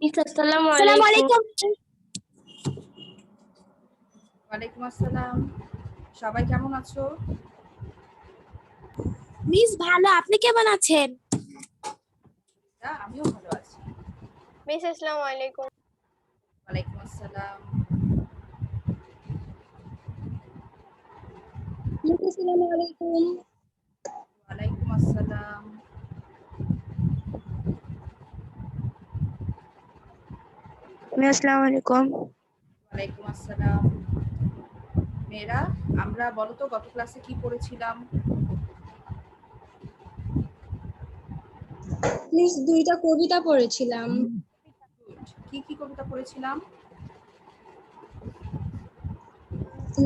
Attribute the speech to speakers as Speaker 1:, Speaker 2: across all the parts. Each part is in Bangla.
Speaker 1: আসসালামু
Speaker 2: আসসালামু
Speaker 1: আলাইকুম।
Speaker 2: আলাইকুম।
Speaker 3: ওয়ালাইকুম আসসালাম। সবাই কেমন আছো?
Speaker 2: মিস ভালো, আপনি কেমন আছেন?
Speaker 3: আমিও ভালো আছি।
Speaker 1: মিস আসসালামু আলাইকুম।
Speaker 3: ওয়ালাইকুম আসসালাম।
Speaker 2: আসসালামু আলাইকুম।
Speaker 3: ওয়ালাইকুম আসসালাম।
Speaker 2: আসসালামু আলাইকুম।
Speaker 3: ওয়ালাইকুম আসসালাম। মেয়েরা, আমরা বলো তো গত ক্লাসে কি পড়েছিলাম?
Speaker 2: মিস দুইটা কবিতা পড়েছিলাম।
Speaker 3: কি কি কবিতা পড়েছিলাম?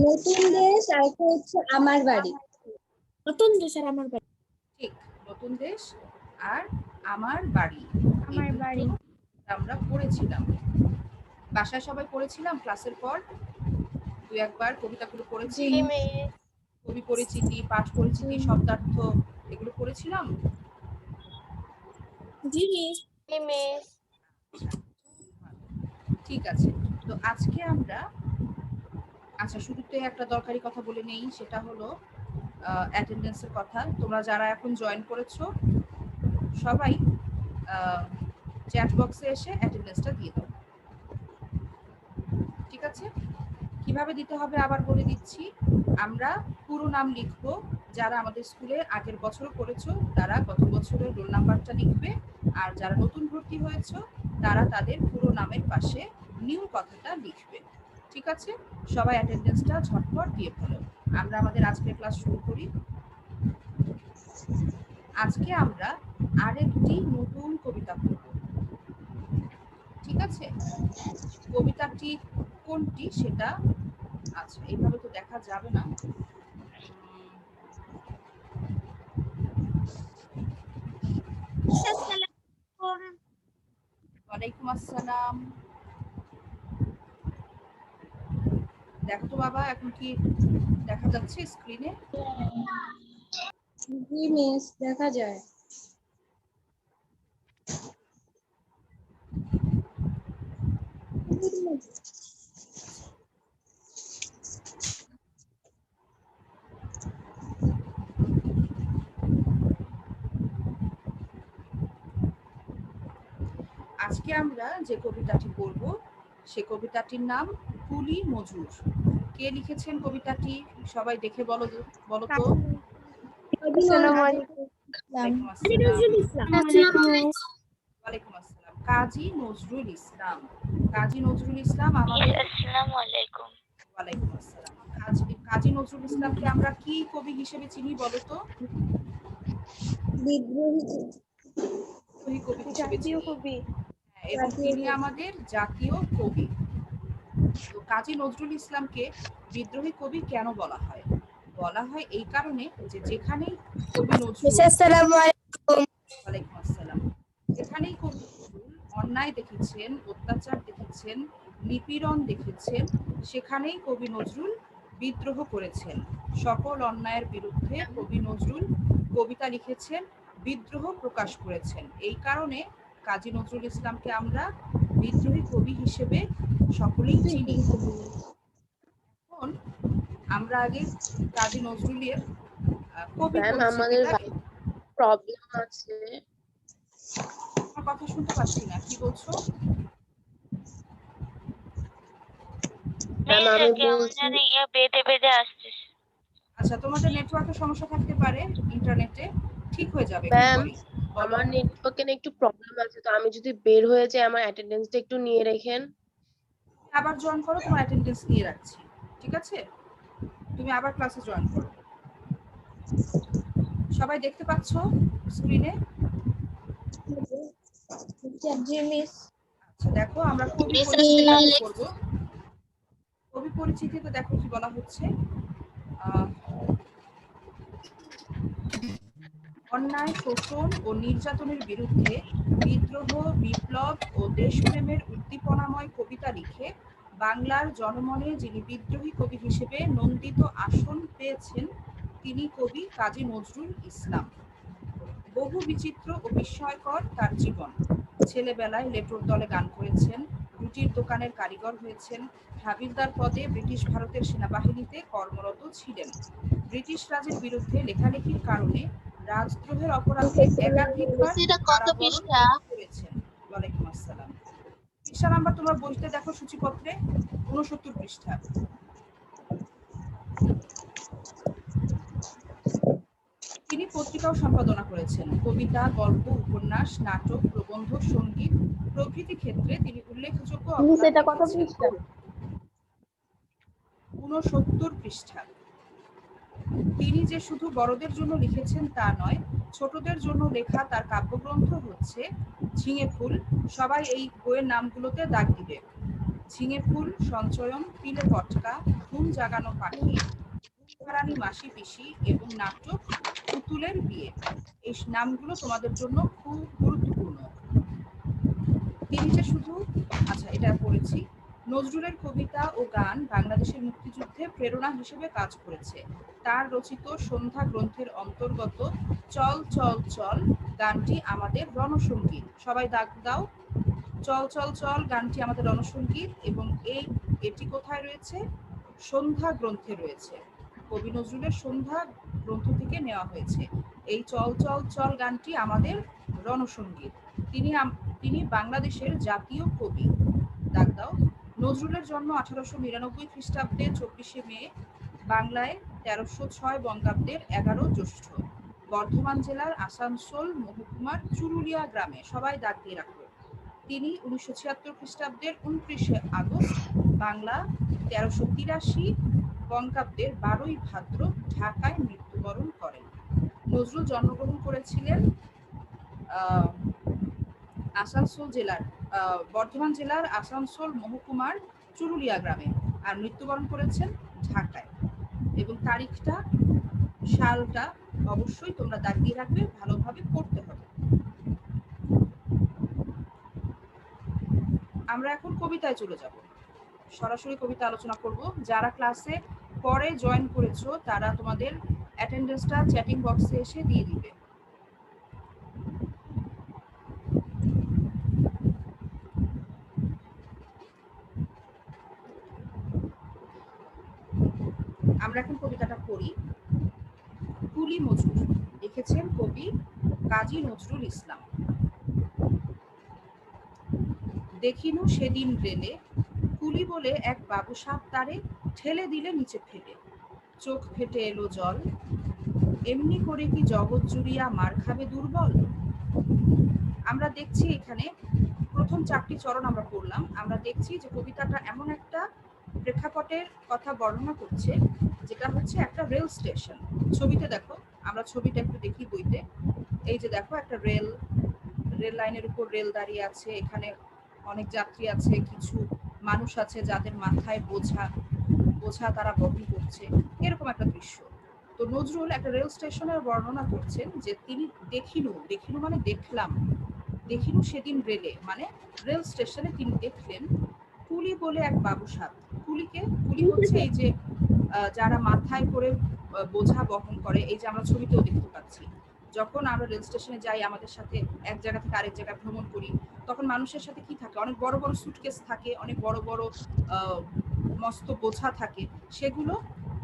Speaker 2: নতুন দেশ আর হচ্ছে আমার বাড়ি। নতুন দেশ আর আমার বাড়ি।
Speaker 3: ঠিক, নতুন দেশ আর আমার বাড়ি।
Speaker 2: আমার বাড়ি।
Speaker 3: আমরা পড়েছিলাম। বাসায় সবাই পড়েছিলাম ক্লাসের পর দুই একবার কবিতাগুলো পড়েছি।
Speaker 1: জি মিস।
Speaker 3: কবি পরিচিতি, পাঠ পরিচিতি, শব্দার্থ এগুলো পড়েছিলাম।
Speaker 2: জি মিস।
Speaker 1: জি মিস।
Speaker 3: ঠিক আছে, তো আজকে আমরা শুরুতে একটা দরকারি কথা বলে নেই, সেটা হলো অ্যাটেন্ডেন্সের কথা। তোমরা যারা এখন জয়েন করেছো সবাই চ্যাট বক্সে এসে অ্যাটেন্ডেন্সটা দিয়ে দাও। ঠিক আছে? কিভাবে দিতে হবে আবার বলে দিচ্ছি। আমরা পুরো নাম লিখবো। যারা আমাদের স্কুলে আগের বছর পড়েছো তারা গত বছরের রোল নাম্বারটা লিখবে, আর যারা নতুন ভর্তি হয়েছো তারা তাদের পুরো নামের পাশে নিউ কথাটা লিখবে। ঠিক আছে? সবাই অ্যাটেন্ডেন্সটা ঝটপট দিয়ে ফেলো। আমরা আমাদের আজকের ক্লাস শুরু করি। আজকে আমরা আরেকটি নতুন কবিতা পড়ব। ঠিক আছে? কবিতাটি কোনটি সেটা, আচ্ছা এইভাবে তো দেখা যাবে না। ওয়ালাইকুম আসসালাম। দেখো তো বাবা, এখন কি দেখা যাচ্ছে স্ক্রিনে?
Speaker 2: জি মিস, দেখা যায়।
Speaker 3: আজকে আমরা যে কবিতাটি পড়ব সে কবিতাটির নাম কুলি মজুর। কে লিখেছেন কবিতাটি সবাই দেখে বলো তো।
Speaker 1: আসসালামু আলাইকুম।
Speaker 3: ওয়ালাইকুম আসসালাম। ওয়ালাইকুম আসসালাম। কাজী নজরুল ইসলাম। কাজী নজরুল ইসলাম আমাদের।
Speaker 1: আসসালামু আলাইকুম।
Speaker 3: ওয়ালাইকুম আসসালাম। কাজী নজরুল ইসলামকে আমরা কি কবি হিসেবে চিনি বলো তো? বিদ্রোহী কবি হিসেবে
Speaker 1: জাতীয়
Speaker 3: চিনি।
Speaker 1: কবি।
Speaker 3: এবং তিনি আমাদের জাতীয় কবি। তো কাজী নজরুল ইসলামকে বিদ্রোহী কবি কেন বলা হয়? বলা হয় এই কারণে যে যেখানেই কবি নজরুল, ওয়ালাইকুম আসসালাম, যেখানেই কবি নজরুল অন্যায় দেখেছেন, অত্যাচার দেখেছেন, নিপীড়ন দেখেছেন, সেখানেই কবি নজরুল বিদ্রোহ করেছেন। সকল অন্যায়ের বিরুদ্ধে কবি নজরুল কবিতা লিখেছেন, বিদ্রোহ প্রকাশ করেছেন। এই কারণে কাজী নজরুল ইসলামকে আমরা বিদ্রোহী কবি হিসেবে সকলেই চিনি। এখন আমরা আগে কাজী নজরুলের কবি পরিচিতিটা।
Speaker 1: প্রবলেম আছে।
Speaker 3: আমার কথা শুনতে পাচ্ছি না, কি বলছো?
Speaker 1: ম্যাম আমি বলছি বেঁধে বেঁধে আসছে।
Speaker 3: আচ্ছা, তোমাদের নেটওয়ার্কের সমস্যা থাকতে পারে, ইন্টারনেটে ঠিক হয়ে যাবে।
Speaker 4: ম্যাম আমার নেটওয়ার্কে একটু প্রবলেম আছে, তো আমি যদি বের হয়ে যাই আমার অ্যাটেন্ডেন্সটা একটু নিয়ে রাখেন।
Speaker 3: আবার জয়েন করো, তোমার অ্যাটেন্ডেন্স নিয়ে রাখছি। ঠিক আছে, তুমি আবার ক্লাসে জয়েন করো। সবাই দেখতে পাচ্ছ স্ক্রিনে?
Speaker 2: জি মিস।
Speaker 3: আচ্ছা দেখো, আমরা কবি পরিচিতিটা করব। কবি পরিচিতিতে দেখো কি বলা হচ্ছে। অন্যায়, শোষণ ও নির্যাতনের বিরুদ্ধে বিদ্রোহ, বিপ্লব ও দেশপ্রেমের উদ্দীপনাময় কবিতা লিখে বাংলার জনমনে যিনি বিদ্রোহী কবি হিসেবে নন্দিত আসন পেয়েছেন তিনি কবি কাজী নজরুল ইসলাম। বহু বিচিত্র ও বিস্ময়কর তার জীবন। ছেলেবেলায় লেটোর দলে গান করেছেন, রুটির দোকানের কারিগর হয়েছেন, হাবিলদার পদে ব্রিটিশ ভারতের সেনাবাহিনীতে কর্মরত ছিলেন। ব্রিটিশ রাজের বিরুদ্ধে লেখালেখির কারণে রাজদ্রোহের অপরাধে একাধিকবার
Speaker 1: সেটা কত
Speaker 3: কারাবরণ
Speaker 1: পৃষ্ঠা?
Speaker 3: করেছেন। ওয়ালাইকুম আসসালাম। পৃষ্ঠা নাম্বার তোমার বইতে দেখো সূচিপত্রে 69 পৃষ্ঠা। তিনি পত্রিকাও সম্পাদনা করেছেন। কবিতা, গল্প, উপন্যাস, নাটক, প্রবন্ধ, সঙ্গীত প্রভৃতি ক্ষেত্রে তিনি উল্লেখযোগ্য অবদান রেখেছেন। 69 পৃষ্ঠা। তিনি যে শুধু বড়দের জন্য লিখেছেন তা নয়, ছোটদের জন্য লেখা তার কাব্যগ্রন্থ হচ্ছে ঝিঙে ফুল। সবাই এই বইয়ের নামগুলোতে দাগ দিবে। ঝিঙে ফুল, সঞ্চয়ন, পিলে পটকা, ঘুম জাগানো পাখি, ঘুমহারানি মাসি পিসি এবং নাটক পুতুলের বিয়ে। এই নামগুলো তোমাদের জন্য খুব গুরুত্বপূর্ণ। তিনি যে শুধু এটা পড়েছি। নজরুলের কবিতা ও গান বাংলাদেশের মুক্তিযুদ্ধে প্রেরণা হিসেবে কাজ করেছে। তার রচিত সন্ধ্যা গ্রন্থের অন্তর্গত চল চল চল গানটি আমাদের রণসঙ্গীত। সবাই দাগ দাও। চল চল চল গানটি আমাদের রণসঙ্গীত এবং এটি কোথায় রয়েছে? সন্ধ্যা গ্রন্থে রয়েছে। কবি নজরুলের সন্ধ্যা গ্রন্থ থেকে নেওয়া হয়েছে। এই চল চল চল গানটি আমাদের রণসঙ্গীত। তিনি বাংলাদেশের জাতীয় কবি। দাগ দাও। নজরুলের জন্ম 1899 খ্রিস্টাব্দে 24শে মে, বাংলায় 1306 বঙ্গাব্দের 11 জ্যৈষ্ঠ, বর্ধমান জেলার আসানসোল মহকুমার চুরুলিয়া গ্রামে। সবাই দাগ দিয়ে রাখো। তিনি 1976 খ্রিস্টাব্দের 29শে আগস্ট, বাংলা 1383 বঙ্গাব্দের 12ই ভাদ্র ঢাকায় মৃত্যুবরণ করেন। নজরুল জন্মগ্রহণ করেছিলেন আসানসোল জেলার বর্ধমান জেলার আসানসোল মহকুমার চুরুলিয়া গ্রামে, আর মৃত্যুবরণ করেছেন ঢাকায়। এবং তারিখটা, সালটা অবশ্যই তোমরা দাগ দিয়ে রাখবে, ভালোভাবে পড়তে হবে। আমরা এখন কবিতায় চলে যাব। সরাসরি কবিতা আলোচনা করব। যারা ক্লাসে পরে জয়েন করেছো তারা তোমাদের অ্যাটেন্ডেন্সটা চ্যাটিং বক্সে এসে দিয়ে দিবে। আমরা এখন কবিতাটা পড়ি। কুলি মজুর, লিখেছেন কবি কাজী নজরুল ইসলাম। দেখিনু সেদিন রেলে, কুলি বলে এক বাবু সাপ তারে ঠেলে দিলে নিচে ফেলে, চোখ ফেটে এলো জল, এমনি করে কি জগৎ জুড়িয়া মার খাবে দুর্বল। আমরা দেখছি এখানে প্রথম 4টি চরণ আমরা পড়লাম। আমরা দেখছি যে কবিতাটা এমন একটা প্রেক্ষাপটের কথা বর্ণনা করছে যেটা হচ্ছে একটা রেল স্টেশন। ছবিতে দেখো, আমরা ছবিটা একটু দেখি বইতে। এই যে দেখো একটা রেল লাইনের উপর রেল দাঁড়িয়ে আছে, এখানে অনেক যাত্রী আছে, কিছু মানুষ আছে যাদের মাথায় বোঝা তারা বহন করছে, এরকম একটা দৃশ্য। তো নজরুল একটা রেল স্টেশনের বর্ণনা করছেন যে তিনি দেখিনু মানে দেখলাম, দেখিনু সেদিন রেলে মানে রেল স্টেশনে তিনি দেখলেন কুলি বলে এক বাবু সাপ। কুলি হচ্ছে এই যে যারা মাথায় করে বোঝা বহন করে, এই যে আমরা ছবিতেও দেখতে পাচ্ছি। যখন আমরা রেল স্টেশনে যাই, আমাদের সাথে এক জায়গা থেকে আরেক জায়গায় ভ্রমণ করি, তখন মানুষের সাথে কি থাকে, অনেক বড় বড় সুটকেস থাকে, অনেক বড় বড় মস্ত বোঝা থাকে। সেগুলো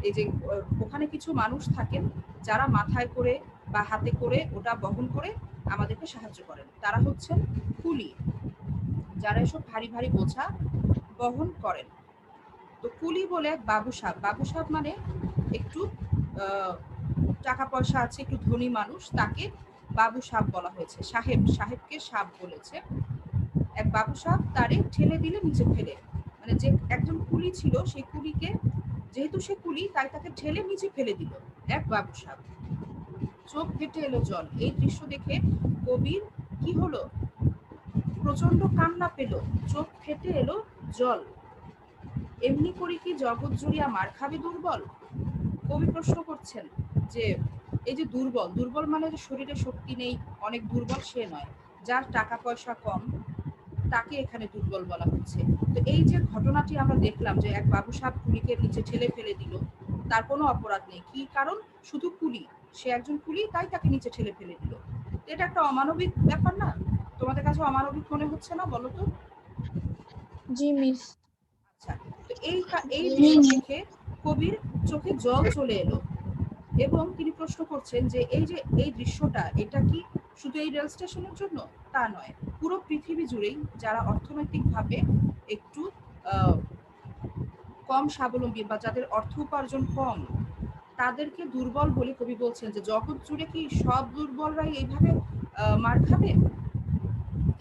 Speaker 3: এই যে ওখানে কিছু মানুষ থাকেন যারা মাথায় করে বা হাতে করে ওটা বহন করে আমাদেরকে সাহায্য করেন। তারা হচ্ছেন কুলি, যারা এসব ভারী ভারী বোঝা বহন করেন। তো কুলি বলে এক বাবু সাপ মানে একটু টাকা পয়সা আছে, একটু ধনী মানুষ, তাকে বাবু সাপ বলা হয়েছে। সাহেবকে সাপ বলেছে। এক বাবু সাপ তারে ঠেলে দিলে নিচে ফেলে, মানে যে একজন কুলি ছিল সেই কুলিকে, যেহেতু সে কুলি তাই তাকে ঠেলে নিচে ফেলে দিল এক বাবু সাপ। চোখ ফেটে এলো জল। এই দৃশ্য দেখে কবির কি হলো? প্রচন্ড কান্না পেল, চোখ ফেটে এলো জল। এমনি করে কি জগৎ জুড়িয়া মার খাবে দুর্বল। কবি প্রশ্ন করছেন যে এই যে দুর্বল মানে যে শরীরে শক্তি নেই, অনেক দুর্বল সে নয়, যার টাকা পয়সা কম তাকে এখানে দুর্বল বলা হচ্ছে। তো এই যে ঘটনাটি আমরা দেখলাম যে এক বাবু সাপ কুলিকে নিচে ঠেলে ফেলে দিল, তার কোনো অপরাধ নেই। কি কারণ? শুধু কুলি, সে একজন কুলি তাই তাকে নিচে ঠেলে ফেলে দিল। এটা একটা অমানবিক ব্যাপার না? তোমাদের কাছে অমানবিক মনে হচ্ছে না বলো তো?
Speaker 2: জি মিস।
Speaker 3: আচ্ছা, তো এই দৃশ্য দেখে কবির চোখে জল চলে এলো এবং তিনি প্রশ্ন করছেন যে এই দৃশ্যটা এটা কি শুধু এই রেল স্টেশনের জন্য? তা নয়, পুরো পৃথিবী জুড়েই যারা অর্থনৈতিকভাবে একটু আহ, কম স্বাবলম্বী বা যাদের অর্থ উপার্জন কম, তাদেরকে দুর্বল বলে কবি বলছেন যে জগৎ জুড়ে কি সব দুর্বলরাই এইভাবে মার খাবে,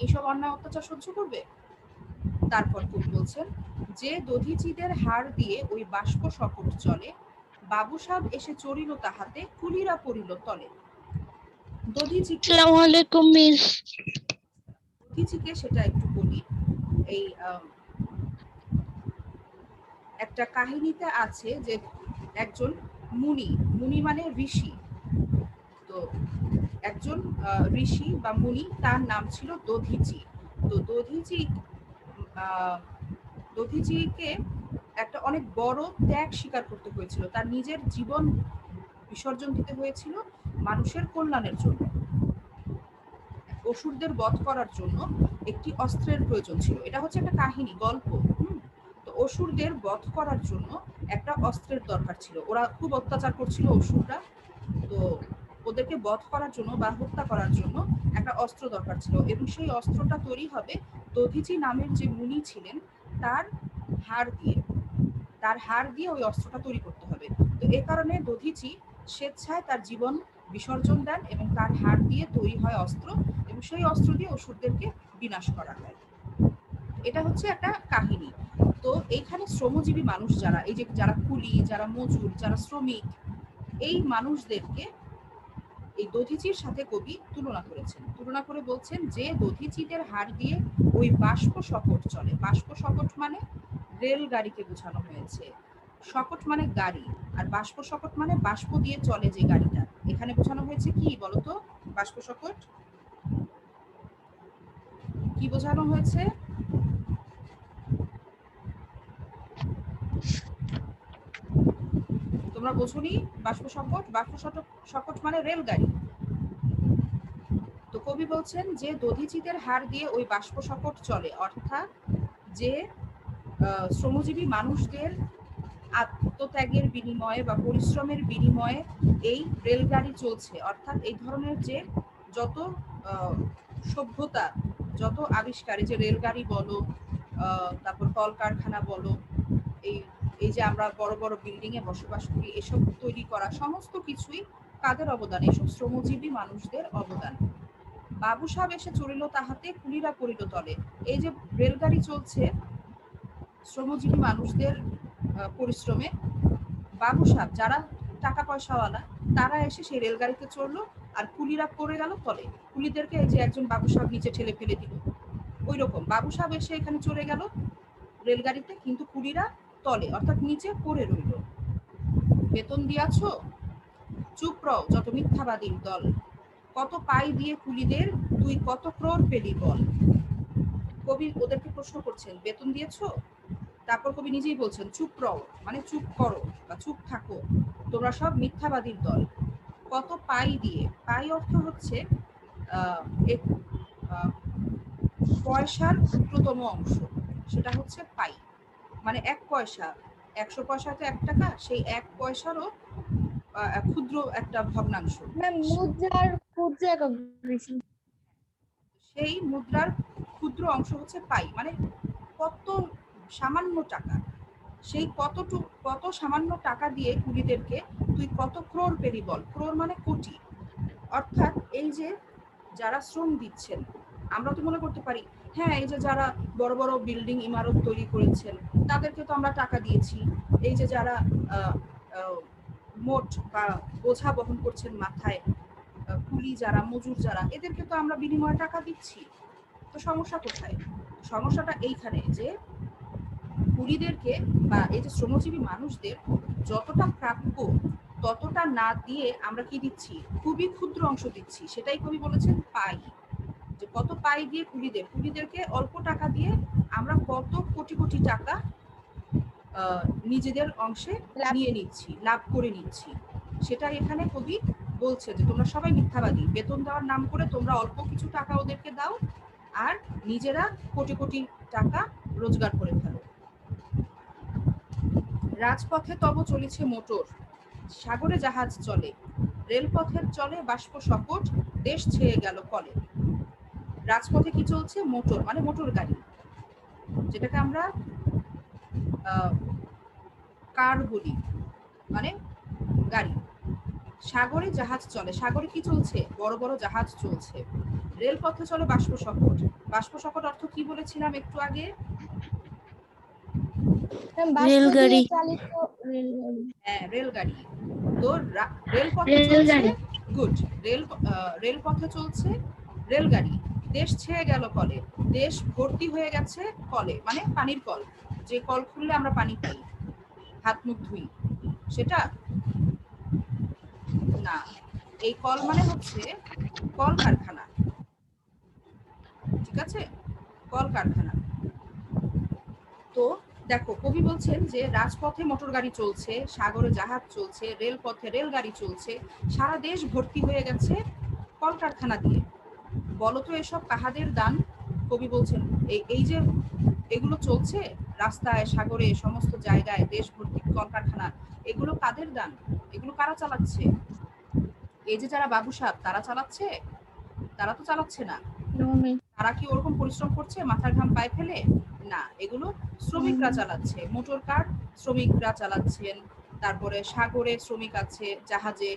Speaker 3: এইসব অন্যায় অত্যাচার সহ্য করবে? তারপর কবি বলছেন যে দধিচিদের হাড় দিয়ে ওই বাষ্প শকট চলে, বাবু সাহেব এসে চড়িল তাহাতে, কুলিরা পড়িল তলে। দধিচিকে
Speaker 1: আসসালামু আলাইকুম মিস।
Speaker 3: দধিচিকে সেটা একটু বলি। এই একটা কাহিনীতে আছে যে একজন মুনি, মুনি মানে ঋষি, তো একজন ঋষি বা মুনি, তার নাম ছিল দধিচি। তো দধিচিকে একটা অনেক বড় ত্যাগ স্বীকার করতে হয়েছিল, তার নিজের জীবন বিসর্জন দিতে হয়েছিল মানুষের কল্যাণের জন্য। অসুরদের বধ করার জন্য একটি অস্ত্রের প্রয়োজন ছিল, এটা হচ্ছে একটা কাহিনী গল্প। তো অসুরদের বধ করার জন্য একটা অস্ত্রের দরকার ছিল, ওরা খুব অত্যাচার করছিল অসুররা, তো ওদেরকে বধ করার জন্য বা হত্যা করার জন্য একটা অস্ত্র দরকার ছিল, এবং সেই অস্ত্রটা তৈরি হবে দধিচি নামের যে মুনি ছিলেন তার হাড় দিয়ে। তার হাড় দিয়ে ওই অস্ত্রটা তৈরি করতে হবে। তো এ কারণে দধিচি স্বেচ্ছায় তার জীবন বিসর্জন দেন এবং তার হাড় দিয়ে তৈরি হয় অস্ত্র, এবং সেই অস্ত্র দিয়ে অসুরদেরকে বিনাশ করা হয়। এটা হচ্ছে একটা কাহিনী। তো এইখানে শ্রমজীবী মানুষ যারা, এই যে যারা কুলি, যারা মজুর, যারা শ্রমিক, এই মানুষদেরকে এই দধিচির সাথে কবি তুলনা করেছেন। তুলনা করে বলছেন যে দধিচিদের হাড় দিয়ে ওই বাষ্প শকট চলে। বাষ্প শকট মানে রেলগাড়িকে বোঝানো হয়েছে। শকট মানে গাড়ি, আর বাষ্প শকট মানে বাষ্প দিয়ে চলে যে গাড়িটা। এখানে বোঝানো হয়েছে কি বলতো? বাষ্প শকট কি বোঝানো হয়েছে? তোমরা বোঝোনি? বাষ্প শকট, শকট মানে রেলগাড়ি। তো কবি বলছেন যে দধিচিদের হাড় দিয়ে ওই বাষ্প শকট চলে, অর্থাৎ যে শ্রমজীবী মানুষদের আত্মত্যাগের বিনিময়ে বা পরিশ্রমের বিনিময়ে এই রেলগাড়ি চলছে। অর্থাৎ এই ধরনের যে যত সভ্যতা, যত আবিষ্কার, যে রেলগাড়ি বলো, তারপর কলকারখানা বলো, এই এই যে আমরা বড় বড় বিল্ডিং এ বসবাস করি, এসব তৈরি করা সমস্ত কিছুই কাদের অবদান? এসব শ্রমজীবী মানুষদের অবদান। বাবু সাহেব এসে চড়িল তাহাতে, কুলিরা পড়িল তলে। এই যে রেলগাড়ি চলছে শ্রমজীবী মানুষদের পরিশ্রমে, বাবু সাহেব যারা টাকা পয়সাওয়ালা, তারা এসে সেই রেলগাড়িতে চড়লো, আর কুলিরা পড়ে গেল তলে। কুলিদেরকে এই যে একজন বাবু সাহেব নিচে ঠেলে ফেলে দিল, ওই রকম বাবু সাহেব এসে এখানে চড়ে গেল রেলগাড়িতে, কিন্তু কুলিরা তলে অর্থাৎ নিচে পড়ে রইল। বেতন দিয়াছ? চুপ রও যত মিথ্যাবাদীর দল, কত পাই দিয়ে কুলিদের তুই কত ক্রোড় পেলি বল। কবি ওদেরকে প্রশ্ন করছেন, বেতন দিয়েছো? তারপর কবি নিজেই বলছেন চুপ রও মানে চুপ করো বা চুপ থাকো, তোমরা সব মিথ্যাবাদীর দল। কত পাই দিয়ে, পাই অর্থ হচ্ছে পয়সার ক্ষুদ্রতম অংশ, সেটা হচ্ছে পাই। মানে 1 পয়সা, 100 পয়সা তো 1 টাকা, সেই 1 পয়সারও ক্ষুদ্র একটা ভগ্নাংশ।
Speaker 2: মুদ্রার ক্ষুদ্র একক।
Speaker 3: সেই মুদ্রার ক্ষুদ্র অংশ হচ্ছে পাই, মানে কত সামান্য টাকা। সেই কত সামান্য টাকা দিয়ে কুলিদেরকে তুই কত ক্রোড় পেলি বল। ক্রোড় মানে কোটি। অর্থাৎ এই যে যারা শ্রম দিচ্ছেন, আমরা তো মনে করতে পারি হ্যাঁ এই যে যারা বড় বড় বিল্ডিং ইমারত তৈরি করেছেন তাদেরকে তো আমরা টাকা দিয়েছি, এই যে যারা মোট বা বোঝা বহন করছেন মাথায়, কুলি যারা, মজুর যারা, এদেরকে তো আমরা বিনিময়ে টাকা দিচ্ছি। তো সমস্যা কোথায়? সমস্যাটা এইখানে যে কুলিদেরকে বা এই যে শ্রমজীবী মানুষদের যতটা প্রাপ্য ততটা না দিয়ে আমরা কি দিচ্ছি? খুবই ক্ষুদ্র অংশ দিচ্ছি। সেটাই কবি বলেছেন পাই, যে কত পাই দিয়ে কুলিদেরকে অল্প টাকা দিয়ে আমরা কত কোটি কোটি টাকা নিজেদের অংশে নিয়ে নিচ্ছি, লাভ করে নিচ্ছি। সেটাই এখানে কবি বলছে যে তোমরা সবাই মিথ্যাবাদী, বেতন দেওয়ার নাম করে তোমরা অল্প কিছু টাকা ওদেরকে দাও আর নিজেরা কোটি কোটি টাকা রোজগার করে ফেলো। রাজপথে তব চলিছে মোটর, সাগরে জাহাজ চলে, রেলপথের চলে বাষ্প শকট, দেশ ছেয়ে গেল কলে। রাজপথে কি চলছে? মোটর, মানে মোটর গাড়ি, যেটাকে আমরা কার বলি, মানে গাড়ি। সাগরে জাহাজ চলে, সাগরে কি চলছে? বড় বড় জাহাজ চলছে। রেলপথে চলে বাষ্প শকট। বাষ্প শকট অর্থ কি বলেছিলাম একটু আগে?
Speaker 2: রেলগাড়ি।
Speaker 3: হ্যাঁ, রেলগাড়ি। তো রেলপথে চলছে, গুড, রেলপথে চলছে রেলগাড়ি, দেশ ছেয়ে গেল কলে, দেশ ভর্তি হয়ে গেছে কলে, মানে পানির কল, যে কল খুললে আমরা পানি পাই, হাত মুখ ধুই, সেটা না। এই কল মানে হচ্ছে কলকারখানা, ঠিক আছে, কলকারখানা। তো দেখো, কবি বলছেন যে রাজপথে মোটর গাড়ি চলছে, সাগরে জাহাজ চলছে, রেলপথে রেলগাড়ি চলছে, সারা দেশ ভর্তি হয়ে গেছে কলকারখানা দিয়ে। বলতো এসব কাহাদের দান? কবি বলছেন এই যে এগুলো চলছে রাস্তায়, সাগরে, সমস্ত জায়গায় দেশ ভর্তি কলকারখানা, এগুলো কাদের দান? এগুলো কারা চালাচ্ছে? এই যে যারা বাবু সাহেব, তারা চালাচ্ছে? তারা তো চালাচ্ছে না। তারা কি ওরকম পরিশ্রম করছে মাথার ঘাম পায়ে ফেলে? না, এগুলো শ্রমিকরা চালাচ্ছে। মোটর কার শ্রমিকরা চালাচ্ছেন, তারপরে সাগরে শ্রমিক আছে, জাহাজে,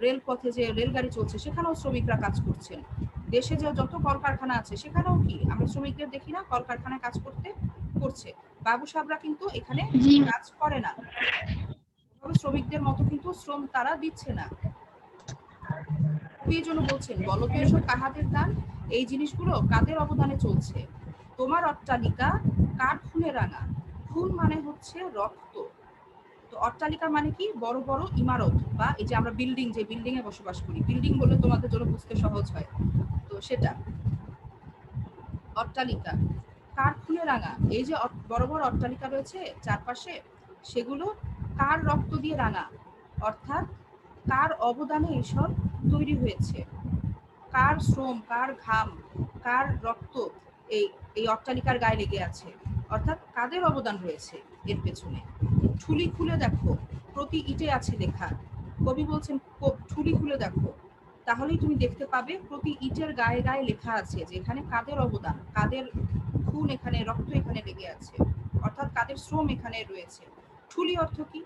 Speaker 3: রেলপথে যে রেলগাড়ি চলছে সেখানেও শ্রমিকরা কাজ করছেন। দেশে যে যত কলকারখানা আছে সেখানেও কি আমরা শ্রমিকদের দেখি না কলকারখানায় কাজ করছে? বাবু সাহেবরা কিন্তু এখানে কাজ করে না, শ্রমিকদের মতো কিন্তু শ্রম তারা দিচ্ছে না। এই জন্য বলছেন, বলতো এসব কাহাদের দান? এই জিনিসগুলো কাদের অবদানে চলছে? তোমার অট্টালিকা কার খুনে রাঙা? খুন মানে হচ্ছে রক্ত। তো অট্টালিকা মানে কি? বড় বড় ইমারত, বা এই যে আমরা বিল্ডিং, যে বিল্ডিং এ বসবাস করি, বিল্ডিং বললে তোমাদের জন্য বুঝতে সহজ হয়, তো সেটা অট্টালিকা কার খুনে রাঙা। এই যে বড় বড় অট্টালিকা রয়েছে চারপাশে, সেগুলো কার রক্ত দিয়ে রাঙা, অর্থাৎ কার অবদানে এসব তৈরি হয়েছে, কার শ্রম, কার ঘাম, কার রক্ত এই অট্টালিকার গায়ে লেগে আছে, অর্থাৎ কাদের অবদান রয়েছে এর পেছনে। ঠুলি খুলে দেখো, প্রতি ইটে আছে লেখা। কবি বলছেন ঠুলি খুলে দেখো, তাহলেই তুমি দেখতে পাবে প্রতি ইটের গায়ে গায়ে লেখা আছে যে এখানে কাদের অবদান, কাদের খুন, এখানে রক্ত এখানে লেগে আছে, অর্থাৎ কাদের শ্রম এখানে রয়েছে। ঠুলি অর্থ কি?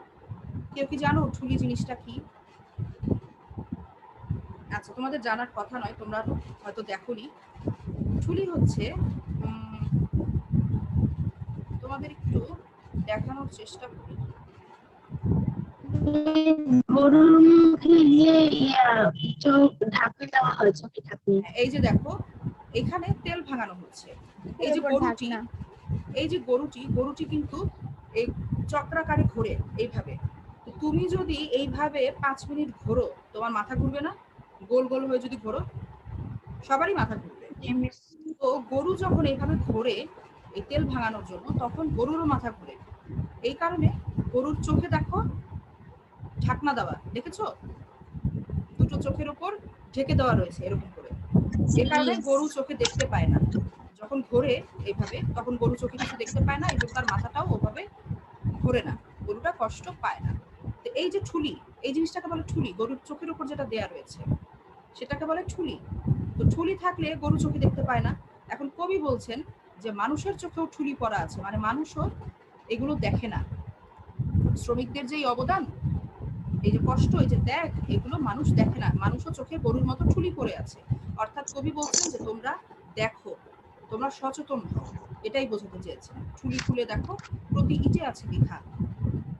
Speaker 3: কেউ কি জানো ঠুলি জিনিসটা কি? আচ্ছা, তোমাদের জানার কথা নয়, তোমরা হয়তো দেখোনি। ঠুলি হচ্ছে, তোমাদের একটু দেখানোর চেষ্টা করি।
Speaker 2: গরুর মুখে চোখ ঢাকা দেওয়া হয়, চোখে ঢাকনি।
Speaker 3: এই যে দেখো, এখানে তেল ভাঙানো হচ্ছে। এই যে গরুটি, এই যে গরুটি কিন্তু এই চক্রাকারে ঘোরে এইভাবে। তুমি যদি এইভাবে 5 মিনিট ঘোরো, তোমার মাথা ঘুরবে না? গোল গোল হয়ে যদি ঘোরো, সবারই মাথা ঘুরবে। তো গরু যখন এইভাবে ঘোরে এই তেল ভাঙানোর জন্য, তখন গরুরও মাথা ঘুরে। এই কারণে গরুর চোখে দেখো ঢাকনা দেওয়া, দেখেছো? দুটো চোখের উপর ঢেকে দেওয়া রয়েছে এরকম করে। এই কারণে গরু চোখে দেখতে পায় না। যখন ঘোরে এইভাবে, তখন গরু চোখে কিছু দেখতে পায় না, এই জন্য তার মাথাটাও ওভাবে ঘোরে না, গরুটা কষ্ট পায় না। তো এই যে ঠুলি, এই জিনিসটাকে বলে ঠুলি। গরুর চোখের উপর যেটা দেয়া রয়েছে সেটাকে বলে ঠুলি। তো ঠুলি থাকলে গরু চোখে দেখতে পায় না। এখন কবি বলছেন যে মানুষের চোখেও ঠুলি পড়া আছে, মানে মানুষও এগুলো দেখে না। শ্রমিকদের যে অবদান, এই যে কষ্ট, এই যে ত্যাগ, এগুলো মানুষ দেখে না, মানুষও চোখে গরুর মতো ঠুলি পড়ে আছে। অর্থাৎ কবি বলছেন যে তোমরা দেখো, তোমরা সচেতন হও, এটাই বোঝাতে চেয়েছেন। ঠুলি খুলে দেখো, প্রতি ইটে আছে লেখা।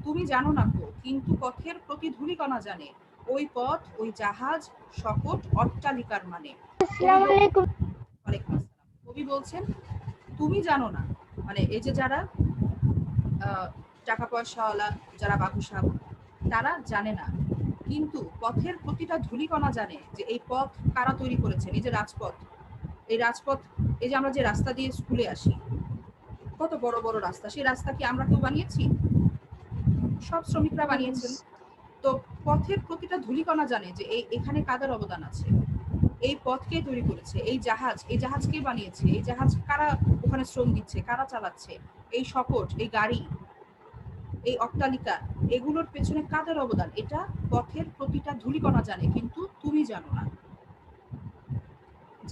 Speaker 3: তুমি জানো না কো, কিন্তু পথের প্রতি ধূলিকণা জানে, ওই পথ, ওই জাহাজ, শকট, অট্টালিকার মানে। ওয়ালাইকুম আসসালাম। কবি বলছেন তুমি জানো না, মানে এই যে যারা টাকা পয়সাওয়ালা, যারা বাবু সাহেব, তারা জানে না, কিন্তু পথের প্রতিটা ধূলিকণা জানে যে এই পথ কারা তৈরি করেছেন। এই যে রাজপথ, এই রাজপথ, এই যে আমরা যে রাস্তা দিয়ে স্কুলে আসি, কত বড় বড় রাস্তা, সেই রাস্তা কি আমরা কেউ বানিয়েছি? সব শ্রমিকরা বানিয়েছেন। তো পথের প্রতিটা ধূলিকণা জানে যে এখানে কাদের অবদান আছে, এই পথ কে তৈরি করেছে, এই জাহাজ কে বানিয়েছে, এই জাহাজ কারা ওখানে শ্রম দিচ্ছে, কারা চালাচ্ছে, এই শকট, এই গাড়ি, এই অট্টালিকা, এগুলোর পেছনে কাদের অবদান, এটা পথের প্রতিটা ধূলিকণা জানে, কিন্তু তুমি জানো না।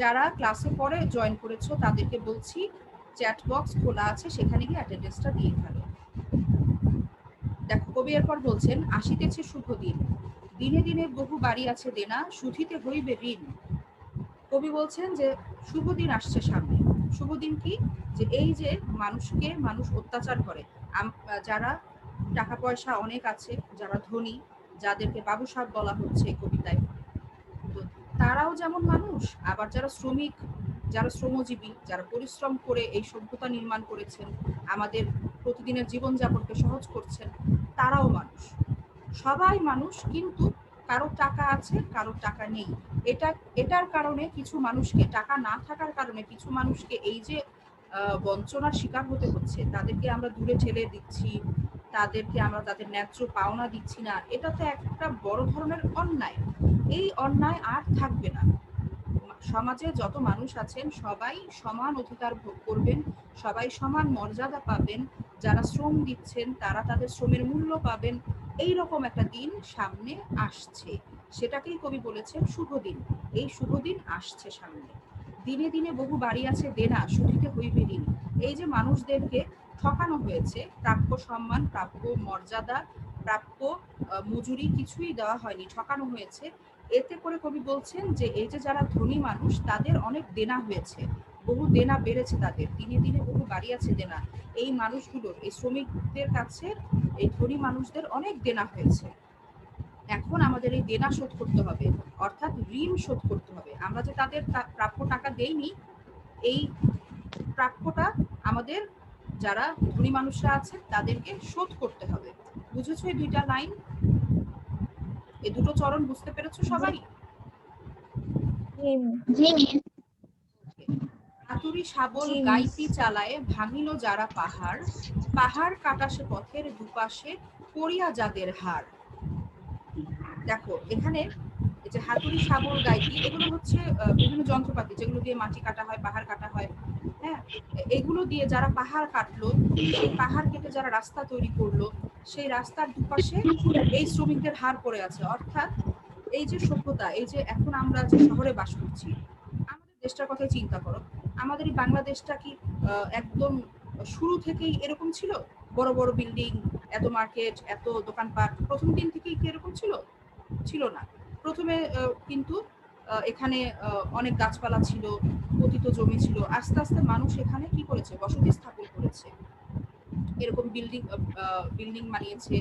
Speaker 3: যারা ক্লাসে পরে জয়েন করেছো তাদেরকে বলছি চ্যাট বক্স খোলা আছে, সেখানে গিয়ে অ্যাটেন্ডেন্সটা দিয়ে ফেলো। দেখো কবি এরপর বলছেন, আসিতেছে শুভ দিন, দিনে দিনে বহু বাড়ি আছে দেনা, শুধিতে হইবে ঋণ। কবি বলছেন যে শুভ দিন আসছে সামনে। শুভ দিন কি? যে এই যে মানুষকে মানুষ অত্যাচার করে, যারা টাকা পয়সা অনেক আছে, যারা ধনী, যাদেরকে বাবু সাহেব বলা হচ্ছে এই কবিতায়, তো তারাও যেমন মানুষ, আবার যারা শ্রমিক, যারা শ্রমজীবী, যারা পরিশ্রম করে এই সভ্যতা নির্মাণ করেছেন, আমাদের প্রতিদিনের জীবনযাপনকে সহজ করছেন, তারাও মানুষ। সবাই মানুষ, কিন্তু কারো টাকা আছে, কারো টাকা নেই। এটার কারণে কিছু মানুষকে, টাকা না থাকার কারণে কিছু মানুষকে এই যে বঞ্চনার শিকার হতে হচ্ছে, তাদেরকে আমরা দূরে ঠেলে দিচ্ছি, তাদেরকে আমরা তাদের ন্যায্য পাওনা দিচ্ছি না, এটা তো একটা বড় ধরনের অন্যায়। এই অন্যায় আর থাকবে না। সমাজে যত মানুষ আছেন সবাই সমান অধিকার ভোগ করবেন, সবাই সমান মর্যাদা পাবেন, যারা শ্রম দিচ্ছেন তারা তাদের শ্রমের মূল্য পাবেন। এই রকম একটা দিন সামনে আসছে, সেটাকেই কবি বলেছেন শুভ দিন। এই শুভ দিন আসছে সামনে। দিনে দিনে বহু বাড়ি আছে দেনা, শুধিতে হইবে ঋণ। এই যে মানুষদেরকে ঠকানো হয়েছে, প্রাপ্য সম্মান, প্রাপ্য মর্যাদা, প্রাপ্য মজুরি কিছুই দেওয়া হয়নি, ঠকানো হয়েছে। এতে করে কবি বলছেন যে এই যে যারা ধনী মানুষ তাদের অনেক দেনা হয়েছে, বহু দেনা বেড়েছে তাদের, দিনে দিনে বহু বাড়ি আছে দেনা। এই মানুষগুলোর, এই শ্রমিকদের কাছে এই ধনী মানুষদের অনেক দেনা হয়েছে। এখন আমাদের এই দেনা শোধ করতে হবে, অর্থাৎ ঋণ শোধ করতে হবে। আমরা যে তাদের প্রাপ্য টাকা দেইনি, এই প্রাপ্যটা আমাদের যারা ধনী মানুষরা আছেন তাদেরকে শোধ করতে হবে। বুঝেছো এই দুইটা লাইন, এই দুটো চরণ বুঝতে পেরেছো সবাই? হাতুড়ি শাবল গাইতি চালায়, ভাঙিল যারা পাহাড়, পাহাড় কাটাসে পথের দুপাশে, পড়িয়া যাদের হার। দেখো এখানে এই যে হাতুড়ি শাবল গাইতি, এগুলো হচ্ছে বিভিন্ন যন্ত্রপাতি যেগুলো দিয়ে মাটি কাটা হয়, পাহাড় কাটা হয়। হ্যাঁ, এগুলো দিয়ে যারা পাহাড় কাটলো, সেই পাহাড় কেটে যারা রাস্তা তৈরি করলো, সেই রাস্তার দুপাশে এই শ্রমিকদের হার পড়ে আছে। অর্থাৎ এই যে সভ্যতা, এই যে এখন আমরা যে শহরে বাস করছি, আমাদের দেশটার কথাই চিন্তা করো। আমাদের এই বাংলাদেশটা কি একদম শুরু থেকেই এরকম ছিল? বড় বড় বিল্ডিং, এত মার্কেট, এত দোকানপাট প্রথম দিন থেকেই কি এরকম ছিল? ছিল না। প্রথমে কিন্তু এখানে অনেক গাছপালা ছিল, পতিত জমি ছিল। আস্তে আস্তে মানুষ এখানে কি করেছে? বসতি স্থাপন করেছে, এরকম বিল্ডিং বানিয়েছে,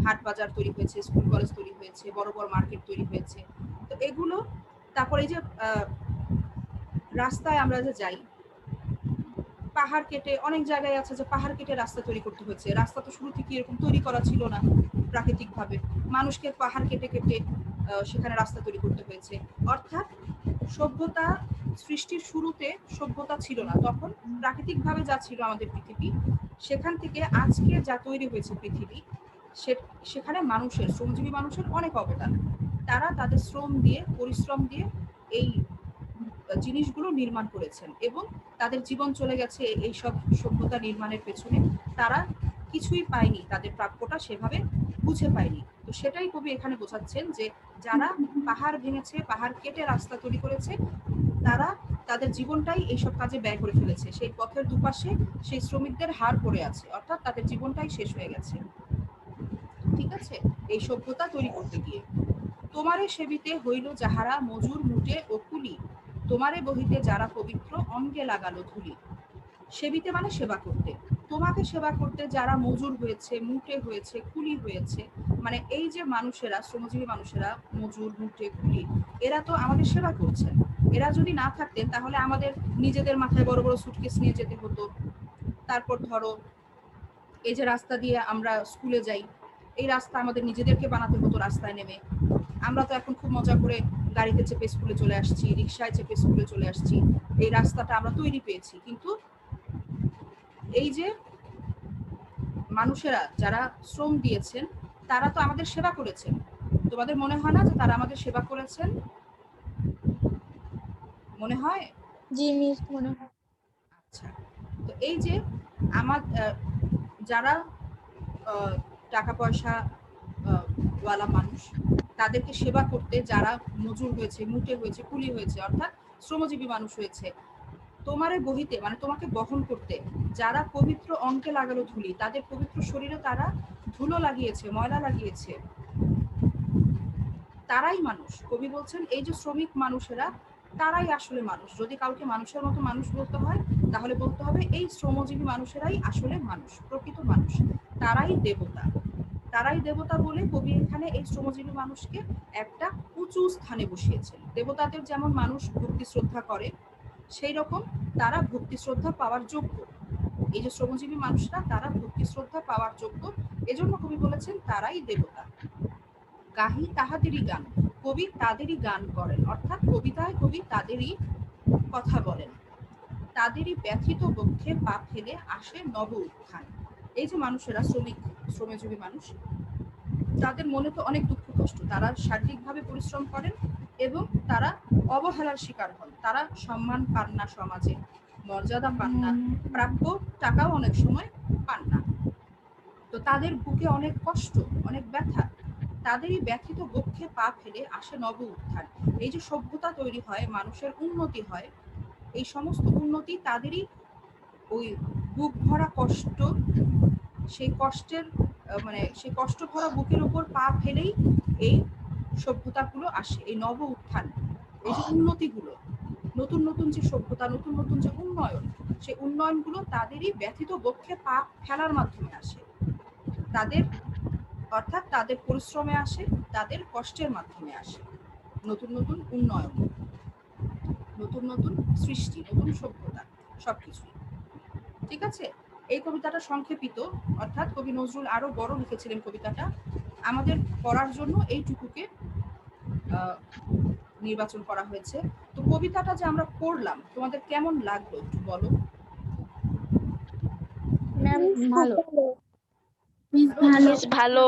Speaker 3: হাট বাজার তৈরি হয়েছে, স্কুল কলেজ তৈরি হয়েছে, বড় বড় মার্কেট তৈরি হয়েছে। তো এগুলো, তারপরে এই যে রাস্তায় আমরা যে যাই, পাহাড় কেটে, অনেক জায়গায় আছে যে পাহাড় কেটে রাস্তা তৈরি করতে হয়েছে। রাস্তা তো শুরু থেকে এরকম তৈরি করা ছিল না প্রাকৃতিক ভাবে, মানুষকে পাহাড় কেটে কেটে সেখানে রাস্তা তৈরি করতে হয়েছে। অর্থাৎ সভ্যতা সৃষ্টির শুরুতে সভ্যতা ছিল না, তখন প্রাকৃতিক ভাবে যা ছিল আমাদের পৃথিবী, সেখান থেকে আজকে যা তৈরি হয়েছে পৃথিবী, সেখানে মানুষের, শ্রমজীবী মানুষের অনেক অবদান। তারা তাদের শ্রম দিয়ে, পরিশ্রম দিয়ে এই জিনিসগুলো নির্মাণ করেছেন এবং তাদের জীবন চলে গেছে এই সব সভ্যতা নির্মাণের পেছনে। তারা কিছুই পায়নি, তাদের প্রাপ্যটা সেভাবে বুঝে পায়নি। তো সেটাই কবি এখানে বোঝাচ্ছেন যে যারা পাহাড় ভেঙেছে, পাহাড় কেটে রাস্তা তৈরি করেছে, তারা তাদের জীবনটাই এইসব কাজে ব্যয় করে ফেলেছে। সেই পথের দুপাশে সেই শ্রমিকদের হার পড়ে আছে, অর্থাৎ তাদের জীবনটাই শেষ হয়ে গেছে। ঠিক আছে, এই সভ্যতা তৈরি করতে গিয়ে। তোমারে সেবিতে হইল যাহারা মজুর মুটে ও কুলি, তোমারে বহিতে যারা পবিত্র অঙ্গে লাগালো ধুলি। সেবিতে মানে সেবা করতে, তোমাকে সেবা করতে যারা মজুর হয়েছে, মুটে হয়েছে, কুলি হয়েছে, মানে এই যে মানুষেরা, শ্রমজীবী মানুষেরা, মজুর, মুটে, কুলি, এরা তো আমাদের সেবা করছেন। এরা যদি না থাকতেন তাহলে আমাদের নিজেদের মাথায় বড় বড় সুটকেস নিয়ে যেতে হতো। তারপর ধরো এই যে রাস্তা দিয়ে আমরা স্কুলে যাই, এই রাস্তা আমাদের নিজেদেরকে বানাতে হতো রাস্তায় নেমে। আমরা তো এখন খুব মজা করে গাড়িতে চেপে স্কুলে চলে আসছি, রিক্সায় চেপে স্কুলে চলে আসছি, এই রাস্তাটা আমরা তৈরি পেয়েছি। কিন্তু এই যে মানুষেরা যারা শ্রম দিয়েছেন, তারা তো আমাদের সেবা করেছেন। তোমাদের মনে হয় না যে তারা আমাদের সেবা করেছেন? মনে হয়?
Speaker 2: জি মিস, মনে হয়।
Speaker 3: আচ্ছা, তো এই যে আমার যারা টাকা পয়সা ওয়ালা মানুষ, তাদেরকে সেবা করতে যারা মজুর হয়েছে, মুটে হয়েছে, কুলি হয়েছে, অর্থাৎ শ্রমজীবী মানুষ হয়েছে, তোমারে বহিতে মানে তোমাকে বহন করতে যারা পবিত্র অঙ্কে লাগালো ধুলি, তাদের পবিত্র শরীরে তারা ধুলো লাগিয়েছে, ময়লা লাগিয়েছে, তারাই মানুষ। কবি বলছেন এই যে শ্রমিক মানুষেরা, তারাই আসলে মানুষ। যদি কাউকে মানুষের মতো মানুষ বলতে হয়, তাহলে বলতে হবে এই শ্রমজীবী মানুষেরাই আসলে মানুষ, প্রকৃত মানুষ। তারাই দেবতা। তারাই দেবতা বলে কবি এখানে এই শ্রমজীবী মানুষকে একটা উঁচু স্থানে বসিয়েছেন। দেবতাদের যেমন মানুষ ভক্তি শ্রদ্ধা করে, সেই রকম তারা ভক্তি শ্রদ্ধা পাওয়ার যোগ্য। এই যে শ্রমজীবী মানুষরা, তারা ভক্তি শ্রদ্ধা পাওয়ার যোগ্য, এজন্য কবি বলেছেন তারাই দেবতা। গাহি তাহাদেরই গান, কবি তাদেরই গান করেন, অর্থাৎ কবিতায় কবি তাদেরই কথা বলেন। তাদেরই ব্যথিত বক্ষে পা ফেলে আসে নব উত্থান। এই যে মানুষেরা শ্রমজীবী মানুষ, তাদের মনে তো অনেক দুঃখ কষ্ট, তারা শারীরিকভাবে পরিশ্রম করেন এবং তারা অবহেলার শিকার হন। তারা সম্মান পান না, সমাজে মর্যাদা পান না, প্রাপ্য টাকাও অনেক সময় পান না। তো তাদের বুকে অনেক কষ্ট, অনেক ব্যথা। তাদেরই ব্যথিত বক্ষে পা ফেলে আসে নব উত্থান। এই যে সভ্যতা তৈরি হয়, মানুষের উন্নতি হয়, এই সমস্ত উন্নতি তাদেরই ওই বুক ভরা কষ্ট, সেই কষ্টের মানে সেই কষ্ট ভরা বুকের উপর পা ফেলেই এই সভ্যতাগুলো আসে, এই নব উত্থান, এই যে উন্নতিগুলো, নতুন নতুন যে সভ্যতা, নতুন নতুন যে উন্নয়ন, সেই উন্নয়নগুলো তাদেরই ব্যথিত বক্ষে পা ফেলার মাধ্যমে আসে। তাদের অর্থাৎ তাদের পরিশ্রমে আসে, তাদের কষ্টের মাধ্যমে আসে নতুন নতুন উন্নয়ন, নতুন নতুন সৃষ্টি, নতুন সভ্যতা, সবকিছু। ঠিক আছে, এই কবিতাটা সংক্ষেপিত, অর্থাৎ কবি নজরুল আরো বড় লিখেছিলেন কবিতাটা। আমাদের পড়ার জন্য এইটুকুকে নির্বাচন করা হয়েছে। তো কবিতাটা যে আমরা পড়লাম, তোমাদের কেমন লাগলো একটু বলো।
Speaker 2: ম্যাম ভালো,
Speaker 1: মিস ভালো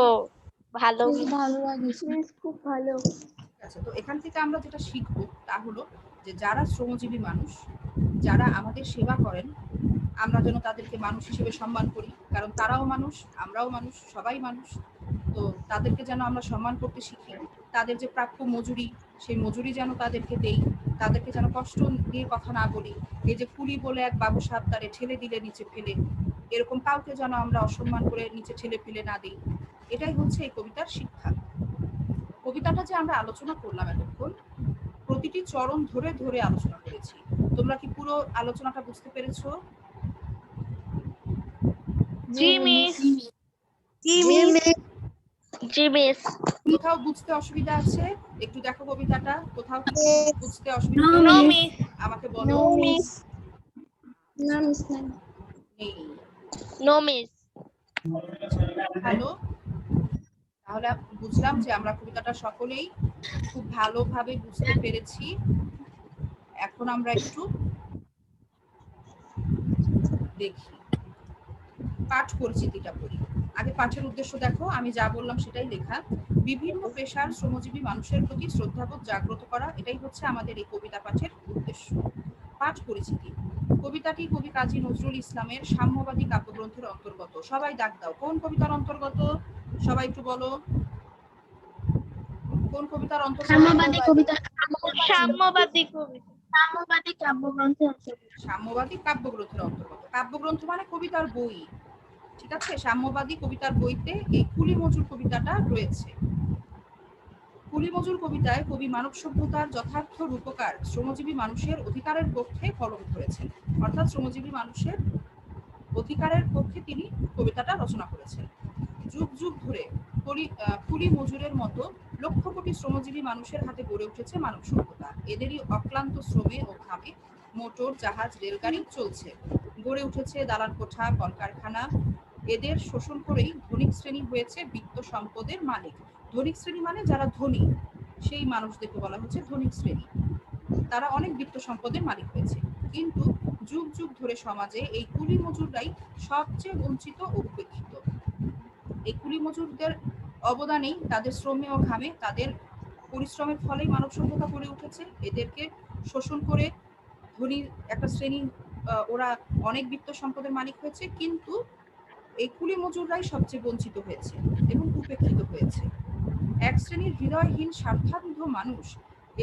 Speaker 1: ভালো
Speaker 2: ভালো লাগিছে মিস, খুব ভালো।
Speaker 3: আচ্ছা, তো এখান থেকে আমরা যেটা শিখবো তা হলো যে যারা শ্রমজীবী মানুষ, যারা আমাদের সেবা করেন, আমরা যেন তাদেরকে মানুষ হিসেবে সম্মান করি, কারণ তারাও মানুষ, আমরাও মানুষ, সবাই মানুষ। তো তাদেরকে যেন আমরা সম্মান করতে শিখি। তাদের যে প্রাপ্য মজুরি, সেই মজুরি যেন তাদেরকে দেই, তাদেরকে যেন কষ্ট দিয়ে কথা না বলি। এই যে কুলি বলে এক বাবু সাহেব তারে ঠেলে দিলে নিচে ফেলে, এরকম কাউকে যেন আমরা অসম্মান করে নিচে ঠেলে ফেলে না দিই। এটাই হচ্ছে এই কবিতার শিক্ষা। কবিতাটা যে আমরা আলোচনা করলাম এতক্ষণ, প্রতিটি চরণ ধরে ধরে আলোচনা করেছি। তোমরা কি পুরো আলোচনাটা বুঝতে পেরেছো?
Speaker 1: জি মিস জি মিস
Speaker 3: কোথাও বুঝতে অসুবিধা আছে? একটু দেখো কবিতাটা, কোথাও কি বুঝতে অসুবিধা
Speaker 1: নো
Speaker 3: হচ্ছে?
Speaker 1: মিস
Speaker 3: আমাকে বলো।
Speaker 2: না মিস, না
Speaker 3: নেই।
Speaker 1: নো মিস
Speaker 3: ভালো, তাহলে বুঝলাম যে আমরা কবিতাটা সকলেই খুব ভালোভাবে বুঝতে পেরেছি। এখন আমরা একটু দেখি, পাঠ পরিচিতিটা পড়ি। আগে পাঠের উদ্দেশ্য দেখো, আমি যা বললাম সেটাই লেখা। বিভিন্ন পেশার শ্রমজীবী মানুষের প্রতি শ্রদ্ধাবোধ জাগ্রত করা, এটাই হচ্ছে আমাদের এই কবিতা পাঠের উদ্দেশ্য। পাঠ পরিচিতি। কবিতাটি কবি কাজী নজরুল ইসলামের সাম্যবাদী কাব্যগ্রন্থের অন্তর্গত। সবাই ডাক দাও, কোন কবিতার অন্তর্গত? সবাই একটু বলো, কোন কবিতার অন্তর্গত?
Speaker 2: সাম্যবাদী কবিতা,
Speaker 1: সাম্যবাদী কবিতা
Speaker 2: সাম্যবাদী কাব্যগ্রন্থের
Speaker 3: সাম্যবাদী কাব্যগ্রন্থের অন্তর্গত। কাব্যগ্রন্থ মানে কবিতার বই, ঠিক আছে? সাম্যবাদী কবিতার বইতে এই কুলি মজুর কবিতাটা রয়েছে। কুলি মজুর কবিতায় কবি মানব সভ্যতার যথার্থ রূপকার শ্রমজীবী মানুষের অধিকারের পক্ষে কলম ধরেছেন, অর্থাৎ শ্রমজীবী মানুষের অধিকারের পক্ষে তিনি কবিতাটা রচনা করেছেন। যুগ যুগ ধরে কুলি মজুরের মতো লক্ষ কোটি শ্রমজীবী মানুষের হাতে গড়ে উঠেছে মানব সভ্যতা। এদেরই অক্লান্ত শ্রমে ও ঘামে মোটর, জাহাজ, রেলগাড়ি চলছে। গড়ে উঠেছে দালান কোঠা, কলকারখানা। এদের শোষণ করেই ধনিক শ্রেণী হয়েছে বিত্ত সম্পদের মালিক। ধনিক শ্রেণী মানে যারা ধনী, সেই মানুষদেরকে বলা হচ্ছে ধনিক শ্রেণী। তারা অনেক বিত্ত সম্পদের মালিক হয়েছে। কিন্তু যুগ যুগ ধরে সমাজে এই কুলি মজুররাই সবচেয়ে বঞ্চিত ও উপেক্ষিত। এই কুলি মজুরদের অবদানেই, তাদের শ্রমে ও ঘামে, তাদের পরিশ্রমের ফলেই মানব সভ্যতা গড়ে উঠেছে। এদেরকে শোষণ করে ধনী একটা শ্রেণী ওরা অনেক বিত্ত সম্পদের মালিক হয়েছে, কিন্তু এই কুলি মজুররাই সবচেয়ে বঞ্চিত হয়েছে এবং উপেক্ষিত হয়েছে। এক শ্রেণীর হৃদয়হীন স্বার্থান্ধ মানুষ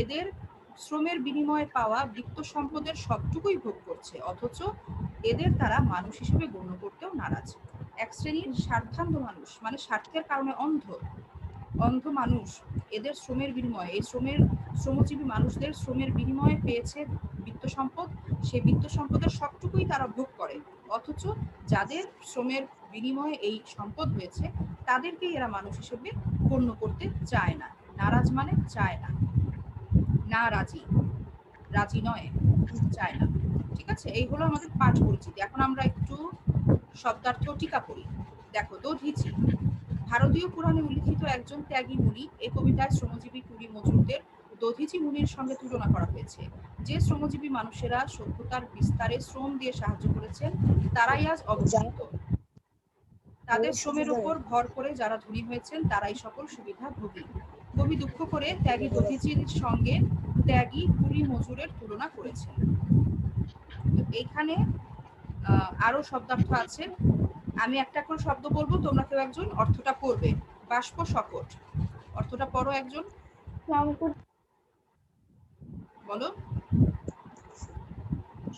Speaker 3: এদের শ্রমের বিনিময়ে পাওয়া বিত্ত সম্পদের সবটুকুই ভোগ করছে, অথচ এদের তারা মানুষ হিসেবে গণ্য করতেও নারাজ। এক শ্রেণীর স্বার্থান্ধ মানুষ মানে স্বার্থের কারণে অন্ধ মানুষ এদের শ্রমের বিনিময়ে, এই শ্রমজীবী মানুষদের শ্রমের বিনিময়ে পেয়েছে বিত্ত সম্পদ, সেই বিত্ত সম্পদের সবটুকুই তারা ভোগ করে, অথচ যাদের শ্রমের বিনিময়ে এই সম্পদ হয়েছে তাদেরকেই এরা মানুষ হিসেবে গণ্য করতে চায় না। নারাজ মানে চায় না, না রাজি, রাজি নয়, চায় না। ঠিক আছে, এই হলো আমাদের পাঠ পরিচিতি। এখন আমরা একটু শব্দার্থ টিকা পড়ি। দেখো, দধিচি ভারতীয় পুরাণে উল্লিখিত একজন ত্যাগী মুনি। এই কবিতায় শ্রমজীবী কুলি মজুরদের দধিচি মুনির সঙ্গে তুলনা করা হয়েছে। যে শ্রমজীবী মানুষেরা সভ্যতার বিস্তারে শ্রম দিয়ে সাহায্য করেছেন তারাই আজ অবহেলিত। তাদের শ্রমের উপর ভর করে যারা ধনী হয়েছেন তারাই সকল সুবিধা ভোগী। কবি দুঃখ করে ত্যাগী দধিচির সঙ্গে ত্যাগী কুলি মজুরের তুলনা করেছেন। এইখানে আরো শব্দার্থ আছে, আমি একটা করে শব্দ বলবো, তোমরা কেউ একজন অর্থটা পড়বে। বাষ্প সকট, অর্থটা পড়ো একজন, বলো।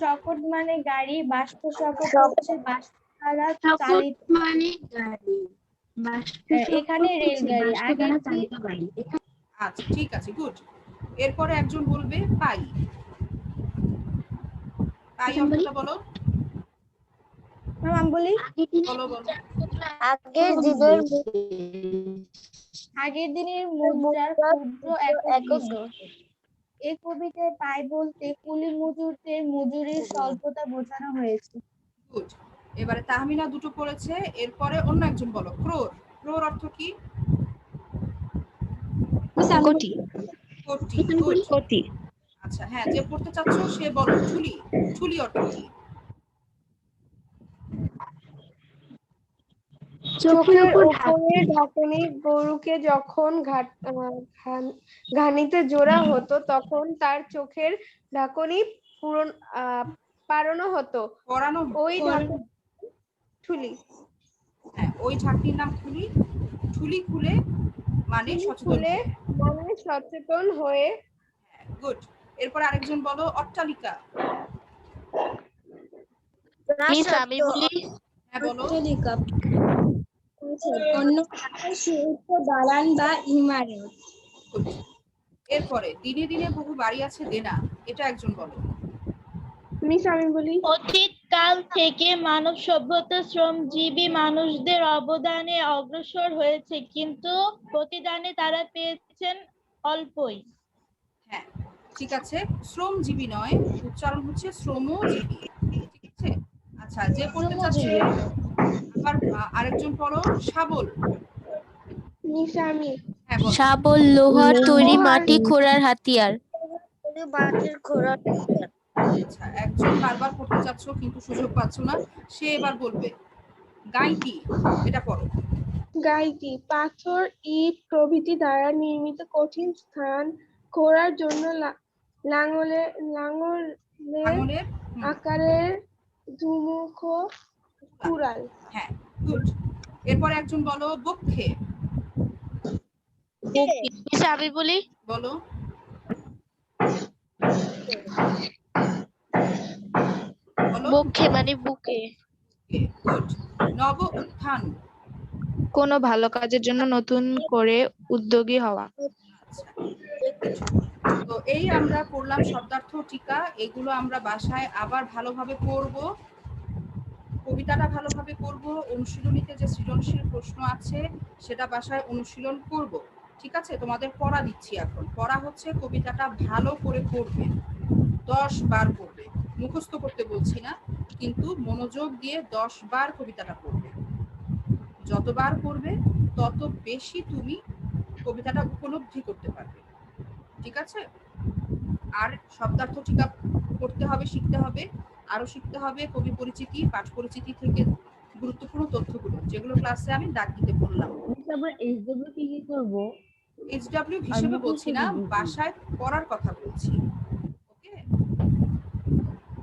Speaker 2: সকট মানে গাড়ি, বাষ্প সকট হচ্ছে বাষ্প দ্বারা চালিত
Speaker 5: মানে গাড়ি,
Speaker 2: এখানে রেলগাড়ি আগে
Speaker 5: চালিত গাড়ি।
Speaker 3: আচ্ছা, ঠিক আছে, গুড। এরপরে একজন বলবে পাই। পাই অর্থটা বলো,
Speaker 2: আমি বলি
Speaker 3: বলো বলো।
Speaker 2: আগের দিনের মুদ্রার ক্ষুদ্র একক। এই কবিতায় পাই বলতে কুলি মজুরদের মজুরির স্বল্পতা বোঝানো হয়েছে।
Speaker 3: গুড। এবারে তাহমিনা দুটো পড়েছে, এরপরে অন্য একজন বলো। ক্রোর, ক্রোর অর্থ কি?
Speaker 1: কোটি।
Speaker 3: কোটি, গুড।
Speaker 1: কোটি।
Speaker 3: আচ্ছা, হ্যাঁ, যে পড়তে চাচ্ছ সে বলো। ঠুলি, ঠুলি অর্থ কি?
Speaker 5: চোখের উপরে
Speaker 6: ঢাকনি। গরুকে যখন ঘানিতে জোড়া হতো তখন তার চোখের ঢাকনি পাড়ানো হতো,
Speaker 3: পরানো,
Speaker 6: ওই ঢাকনি ঠুলি।
Speaker 3: হ্যাঁ, ওই ঢাকনির নাম ঠুলি। ঠুলি খুলে মানে সচেতন,
Speaker 6: মানে সচেতন হয়ে।
Speaker 3: গুড। এরপর আরেকজন বলো। অট্টালিকা।
Speaker 1: মিস আমি বলি।
Speaker 3: হ্যাঁ, বলো।
Speaker 2: অট্টালিকা অন্য সুউচ্চ দালান বা ইমারত।
Speaker 3: Good. এরপরে দিনে দিনে বহু বাড়ি আছে দেনা, এটা একজন বলো।
Speaker 6: মিস আমি বলি।
Speaker 1: অতীত কাল থেকে মানব সভ্যতা শ্রমজীবী মানুষদের অবদানে অগ্রসর হয়েছে, কিন্তু প্রতিদানে তারা পেয়েছেন অল্পই।
Speaker 3: হ্যাঁ, ঠিক আছে, শ্রমজীবী নয়, উচ্চারণ হচ্ছে শ্রমজীবী। ঠিক আছে, আচ্ছা, যে পড়তে চাচ্ছে আবার আরেকজন পড়ো। শাবল।
Speaker 6: মিস আমি।
Speaker 3: হ্যাঁ, বলো।
Speaker 1: শাবল লোহার তৈরি মাটি খোঁড়ার হাতিয়ার।
Speaker 3: আচ্ছা, একজন বারবার পড়তে চাচ্ছ কিন্তু সুযোগ পাচ্ছ না, সে এবার বলবে। গাইতি, এটা পড়ো।
Speaker 6: গাইতি পাথর, ইট প্রভৃতি দ্বারা নির্মিত কঠিন স্থান খোঁড়ার জন্য লাঙলের
Speaker 3: আঙুলের
Speaker 6: আকারের দুমুখ কুড়াল।
Speaker 3: হ্যাঁ, গুড। এরপর একজন বলো। বক্ষে।
Speaker 1: মিস আমি বলি।
Speaker 3: বলো।
Speaker 1: বক্ষে মানে বুকে।
Speaker 3: গুড। নব উত্থান।
Speaker 7: কোনো ভালো কাজের জন্য নতুন করে উদ্যোগী হওয়া।
Speaker 3: তো এই আমরা পড়লাম শব্দার্থ টিকা, এগুলো আমরা বাসায় আবার ভালোভাবে পড়বো, কবিতাটা ভালোভাবে পড়বো, অনুশীলনীতে যে সৃজনশীল প্রশ্ন আছে সেটা বাসায় অনুশীলন করব। ঠিক আছে, তোমাদের পড়া দিচ্ছি। এখন পড়া হচ্ছে কবিতাটা ভালো করে পড়বে, 10 বার পড়বে, মুখস্থ করতে বলছি না, কিন্তু মনোযোগ দিয়ে 10 বার কবিতাটা পড়বে। যতবার পড়বে তত বেশি তুমি কবিতাটা উপলব্ধি করতে পারবে। ঠিক আছে, আর শব্দার্থ টিকা পড়তে হবে, শিখতে হবে, আরো শিখতে হবে কবি পরিচিতি, পাঠ পরিচিতি থেকে গুরুত্বপূর্ণ তথ্যগুলো যেগুলো ক্লাসে আমি দাগ দিতে বললাম।
Speaker 5: আমরা SW কি করব?
Speaker 3: এইচডব্লিউ হিসেবে বলছি না, বাসায় পড়ার কথা বলছি। ওকে,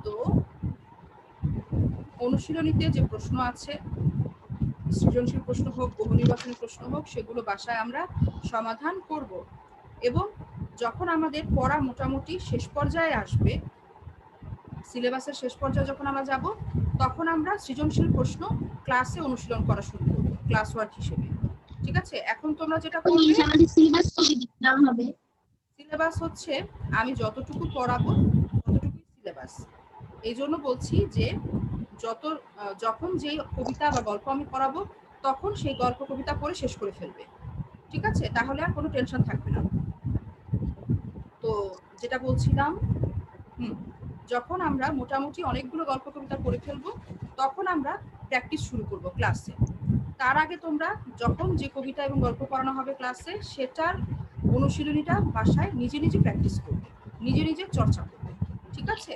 Speaker 3: তো অনুশীলনীতে যে প্রশ্ন আছে, সৃজনশীল প্রশ্ন হোক, বহু নির্বাচনী প্রশ্ন হোক, সেগুলো বাসায় আমরা সমাধান করব। এবং যখন আমাদের পড়া মোটামুটি শেষ পর্যায়ে আসবে, সিলেবাসের শেষ পর্যায়ে যখন আমরা যাব, তখন আমরা সৃজনশীল প্রশ্ন ক্লাসে অনুশীলন করা শুরু করব ক্লাস ওয়ার্ক হিসেবে। ঠিক আছে, এখন তোমরা যেটা করবে,
Speaker 5: আমাদের সিলেবাস কবে দেওয়া হবে?
Speaker 3: সিলেবাস হচ্ছে আমি যতটুকু পড়াবো ততটুকুই সিলেবাস। এই জন্য বলছি যে যখন যেই কবিতা বা গল্প আমি পড়াবো তখন সেই গল্প কবিতা পড়ে শেষ করে ফেলবে। ঠিক আছে, তাহলে আর কোনো টেনশন থাকবে না। তো যেটা বলছিলাম, যখন আমরা মোটামুটি অনেকগুলো গল্প কবিতা পড়ে ফেলবো তখন আমরা প্র্যাকটিস শুরু করব ক্লাসে। তার আগে তোমরা যখন যে কবিতা এবং গল্প পড়ানো হবে ক্লাসে, সেটার অনুশীলনীটা বাসায় নিজে নিজে প্র্যাকটিস করবে, নিজে নিজে চর্চা করবে। ঠিক আছে,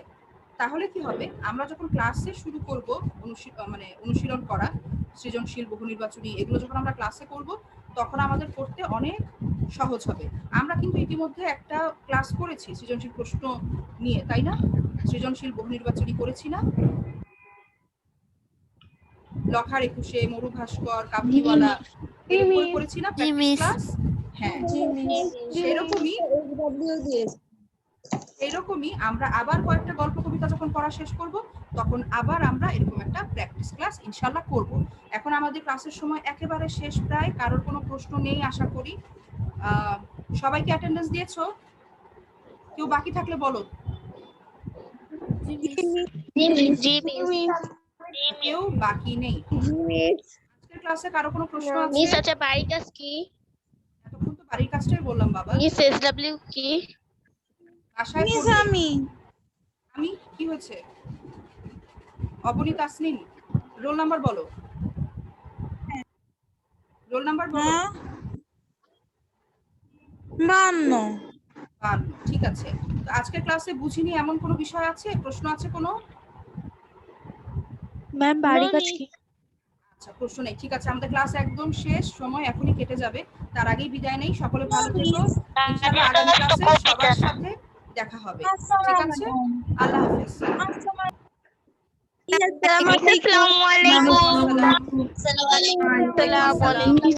Speaker 3: তাহলে কি হবে, আমরা যখন ক্লাসে শুরু করব অনুশীলন করা, সৃজনশীল, বহু নির্বাচনী, এগুলো যখন আমরা ক্লাসে করব তখন আমাদের পড়তে অনেক সহজ হবে। আমরা কিন্তু ইতিমধ্যে একটা ক্লাস করেছি সৃজনশীল প্রশ্ন নিয়ে, তাই না? সৃজনশীল বহু নির্বাচনী করেছি না? লখার 21, মরু ভাস্কর, কাবলিওয়ালা, এর উপর করেছি না প্র্যাকটিস ক্লাস? হ্যাঁ, সেরকমই এরকমই আমরা আবার কয়েকটা গল্প কবিতা যখন পড়া শেষ করব তখন আবার আমরা এরকম একটা প্র্যাকটিস ক্লাস ইনশাআল্লাহ করব। এখন আমাদের ক্লাসের সময় একেবারে শেষ প্রায়, কারোর কোনো প্রশ্ন নেই আশা করি। সবাইকে অ্যাটেন্ডেন্স দিয়েছো? কেউ বাকি থাকলে বলো। কেউ বাকি নেই? আজকের ক্লাসে কারো কোনো প্রশ্ন আছে?
Speaker 4: মিস আচ্ছা বাড়ির কাজ কি?
Speaker 3: এতক্ষণ তো বাড়ির কাজটাই বললাম বাবা।
Speaker 4: মিস এসডব্লিউ কি?
Speaker 3: আশায় আমি কি হয়েছে? অবনী তাসনিম, রোল নাম্বার বলো। রোল নাম্বার বলো।
Speaker 8: 52।
Speaker 3: ঠিক আছে, তো আজকের ক্লাসে বুঝিনি এমন কোনো বিষয় আছে, প্রশ্ন আছে কোনো?
Speaker 7: ম্যাম বাড়ির কাজ কি?
Speaker 3: আচ্ছা, প্রশ্ন নেই। ঠিক আছে, আমাদের ক্লাস একদম শেষ, সময় এখনই কেটে যাবে। তার আগেই বিদায় নেই। সকলে ভালো থেকো। ইনশাআল্লাহ আগামী ক্লাসে সবার সাথে দেখা হবে। ঠিক আছে, আল্লাহ হাফেজ।
Speaker 4: আসসালামু আলাইকুম। আসসালামু আলাইকুম।